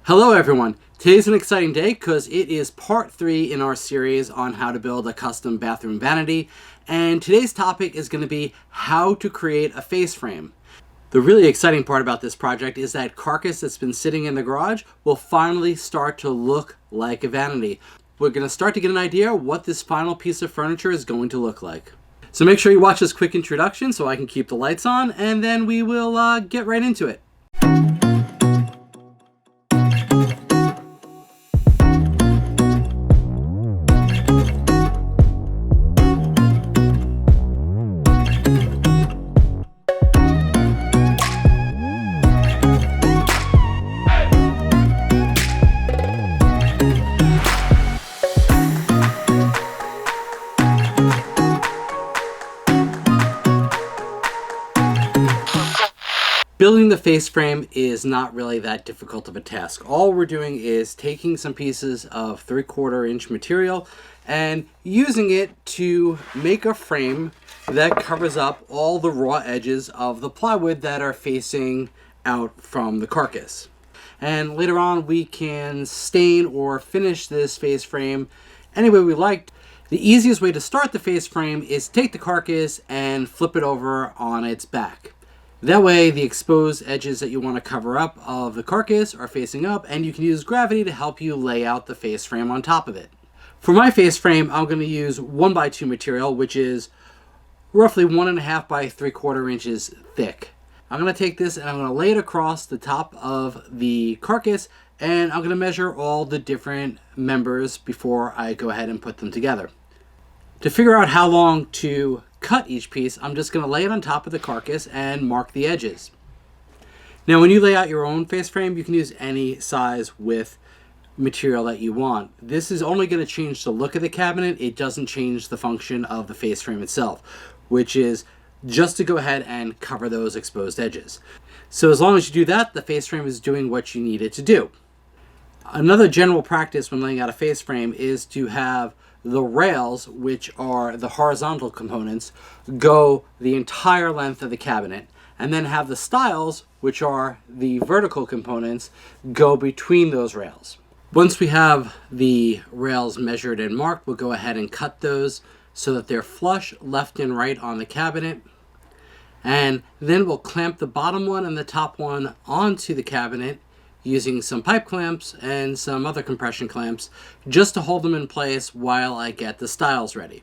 Hello everyone. Today's an exciting day because it is part 3 in our series on how to build a custom bathroom vanity, and today's topic is going to be how to create a face frame. The really exciting part about this project is that carcass that's been sitting in the garage will finally start to look like a vanity. We're going to start to get an idea what this final piece of furniture is going to look like. So make sure you watch this quick introduction so I can keep the lights on, and then we will get right into it. Building the face frame is not really that difficult of a task. All we're doing is taking some pieces of 3/4 inch material and using it to make a frame that covers up all the raw edges of the plywood that are facing out from the carcass. And later on we can stain or finish this face frame any way we like. The easiest way to start the face frame is take the carcass and flip it over on its back. That way the exposed edges that you want to cover up of the carcass are facing up, and you can use gravity to help you lay out the face frame on top of it. For my face frame, I'm going to use 1x2 material, which is roughly 1.5 by 3/4 inches thick. I'm going to take this and I'm going to lay it across the top of the carcass, and I'm going to measure all the different members before I go ahead and put them together. To figure out how long to cut each piece, I'm just going to lay it on top of the carcass and mark the edges. Now when you lay out your own face frame, you can use any size width material that you want. This is only going to change the look of the cabinet. It doesn't change the function of the face frame itself, which is just to go ahead and cover those exposed edges. So as long as you do that, the face frame is doing what you need it to do. Another general practice when laying out a face frame is to have the rails, which are the horizontal components, go the entire length of the cabinet, and then have the stiles, which are the vertical components, go between those rails. Once we have the rails measured and marked, we'll go ahead and cut those so that they're flush left and right on the cabinet, and then we'll clamp the bottom one and the top one onto the cabinet using some pipe clamps and some other compression clamps just to hold them in place while I get the stiles ready.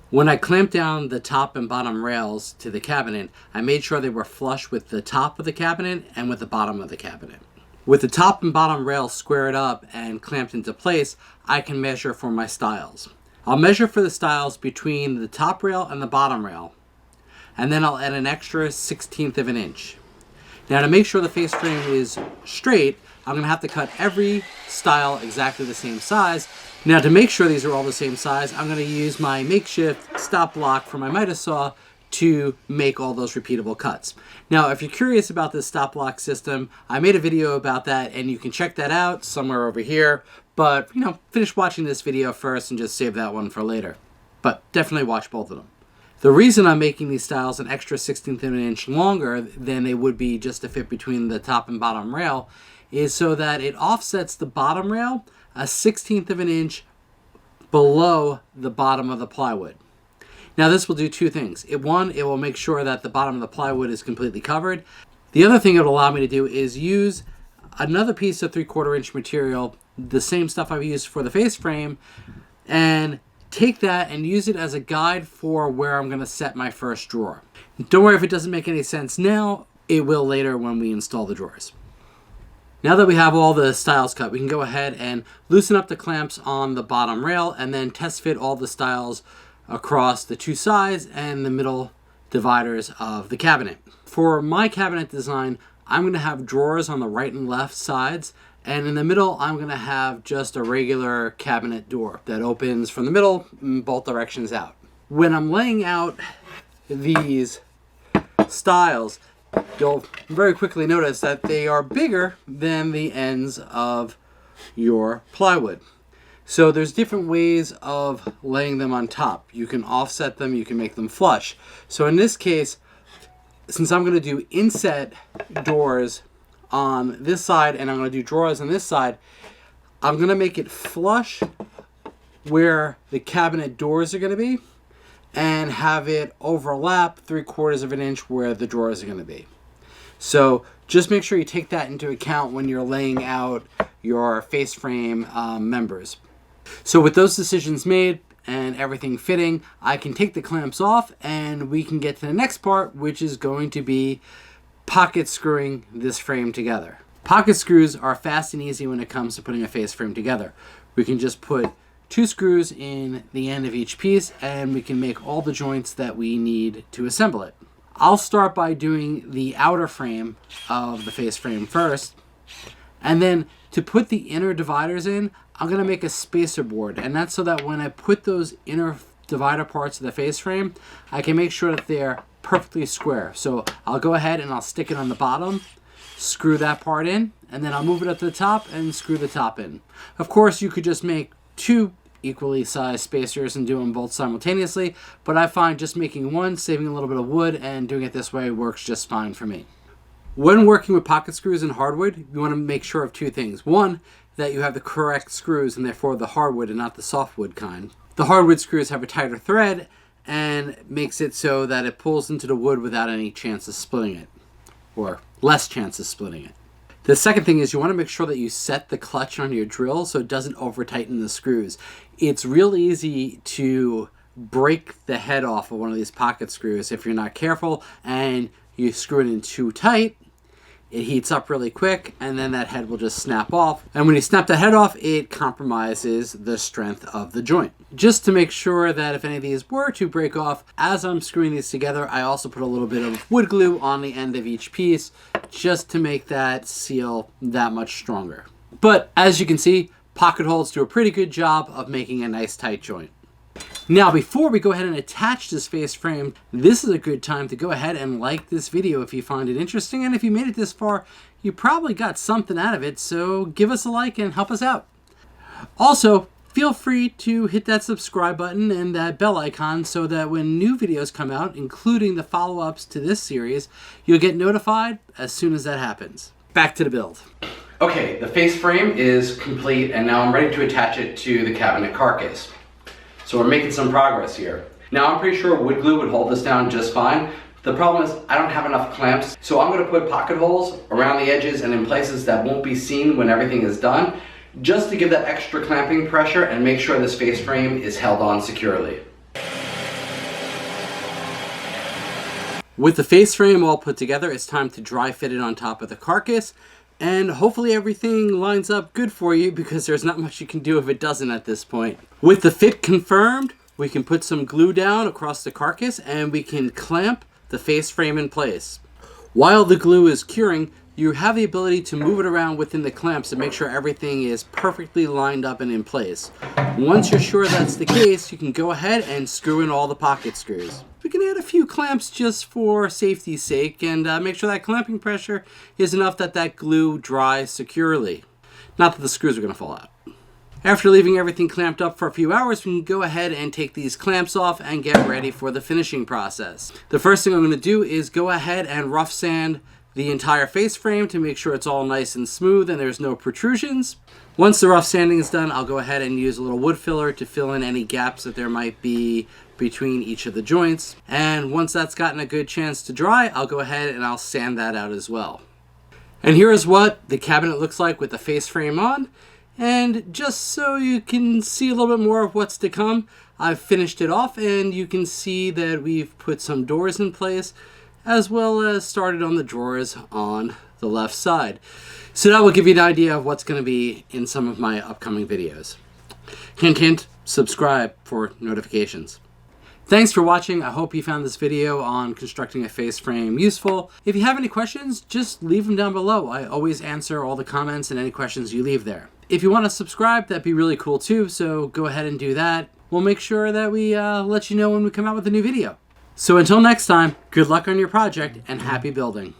When I clamped down the top and bottom rails to the cabinet, I made sure they were flush with the top of the cabinet and with the bottom of the cabinet. With the top and bottom rails squared up and clamped into place, I can measure for my stiles. I'll measure for the stiles between the top rail and the bottom rail, and then I'll add an extra 1/16 of an inch. Now to make sure the face frame is straight, I'm going to have to cut every stile exactly the same size. Now to make sure these are all the same size, I'm going to use my makeshift stop block from my miter saw to make all those repeatable cuts. Now if you're curious about this stop block system, I made a video about that and you can check that out somewhere over here, but finish watching this video first and just save that one for later. But definitely watch both of them. The reason I'm making these stiles an extra 1/16 of an inch longer than they would be just to fit between the top and bottom rail is so that it offsets the bottom rail a 1/16 of an inch below the bottom of the plywood. Now this will do two things. It will make sure that the bottom of the plywood is completely covered. The other thing it will allow me to do is use another piece of 3/4 inch material, the same stuff I've used for the face frame, and take that and use it as a guide for where I'm going to set my first drawer. Don't worry if it doesn't make any sense now, it will later when we install the drawers. Now that we have all the stiles cut, we can go ahead and loosen up the clamps on the bottom rail and then test fit all the stiles across the two sides and the middle dividers of the cabinet. For my cabinet design, I'm going to have drawers on the right and left sides, and in the middle I'm going to have just a regular cabinet door that opens from the middle both directions out. When I'm laying out these stiles, you'll very quickly notice that they are bigger than the ends of your plywood. So there's different ways of laying them on top. You can offset them, you can make them flush. So in this case, since I'm going to do inset doors on this side and I'm going to do drawers on this side, I'm going to make it flush where the cabinet doors are going to be and have it overlap 3/4 of an inch where the drawers are going to be. So just make sure you take that into account when you're laying out your face frame members. So with those decisions made and everything fitting, I can take the clamps off and we can get to the next part, which is going to be pocket screwing this frame together. Pocket screws are fast and easy when it comes to putting a face frame together. We can just put 2 screws in the end of each piece and we can make all the joints that we need to assemble it. I'll start by doing the outer frame of the face frame first, and then to put the inner dividers in, I'm going to make a spacer board, and that's so that when I put those inner divider parts of the face frame, I can make sure that they're perfectly square. So I'll go ahead and I'll stick it on the bottom, screw that part in, and then I'll move it up to the top and screw the top in. Of course, you could just make 2 equally sized spacers and do them both simultaneously, but I find just making one, saving a little bit of wood, and doing it this way works just fine for me. When working with pocket screws and hardwood, you want to make sure of 2 things. One, that you have the correct screws and therefore the hardwood and not the softwood kind. The hardwood screws have a tighter thread and makes it so that it pulls into the wood without any chance of splitting it, or less chance of splitting it. The second thing is you want to make sure that you set the clutch on your drill so it doesn't over tighten the screws. It's real easy to break the head off of one of these pocket screws if you're not careful and you screw it in too tight. It heats up really quick and then that head will just snap off. And when you snap the head off, it compromises the strength of the joint. Just to make sure that if any of these were to break off, as I'm screwing these together, I also put a little bit of wood glue on the end of each piece just to make that seal that much stronger. But as you can see, pocket holes do a pretty good job of making a nice tight joint. Now, before we go ahead and attach this face frame, this is a good time to go ahead and like this video if you find it interesting. And if you made it this far, you probably got something out of it. So give us a like and help us out. Also, feel free to hit that subscribe button and that bell icon so that when new videos come out, including the follow-ups to this series, you'll get notified as soon as that happens. Back to the build. Okay, the face frame is complete and now I'm ready to attach it to the cabinet carcass. So we're making some progress here. Now I'm pretty sure wood glue would hold this down just fine. The problem is I don't have enough clamps, so I'm going to put pocket holes around the edges and in places that won't be seen when everything is done, just to give that extra clamping pressure and make sure this face frame is held on securely. With the face frame all put together, it's time to dry fit it on top of the carcass, and hopefully everything lines up good for you because there's not much you can do if it doesn't at this point. With the fit confirmed, we can put some glue down across the carcass and we can clamp the face frame in place. While the glue is curing, you have the ability to move it around within the clamps to make sure everything is perfectly lined up and in place. Once you're sure that's the case, you can go ahead and screw in all the pocket screws. We can add a few clamps just for safety's sake and make sure that clamping pressure is enough that that glue dries securely. Not that the screws are going to fall out. After leaving everything clamped up for a few hours, we can go ahead and take these clamps off and get ready for the finishing process. The first thing I'm going to do is go ahead and rough sand the entire face frame to make sure it's all nice and smooth and there's no protrusions. Once the rough sanding is done, I'll go ahead and use a little wood filler to fill in any gaps that there might be between each of the joints. And once that's gotten a good chance to dry, I'll go ahead and I'll sand that out as well. And here is what the cabinet looks like with the face frame on. And just so you can see a little bit more of what's to come, I've finished it off and you can see that we've put some doors in place as well as started on the drawers on the left side. So that will give you an idea of what's going to be in some of my upcoming videos. Hint, hint, subscribe for notifications. Thanks for watching. I hope you found this video on constructing a face frame useful. If you have any questions, just leave them down below. I always answer all the comments and any questions you leave there. If you want to subscribe, that'd be really cool too, so go ahead and do that. We'll make sure that we let you know when we come out with a new video. So until next time, good luck on your project and happy building.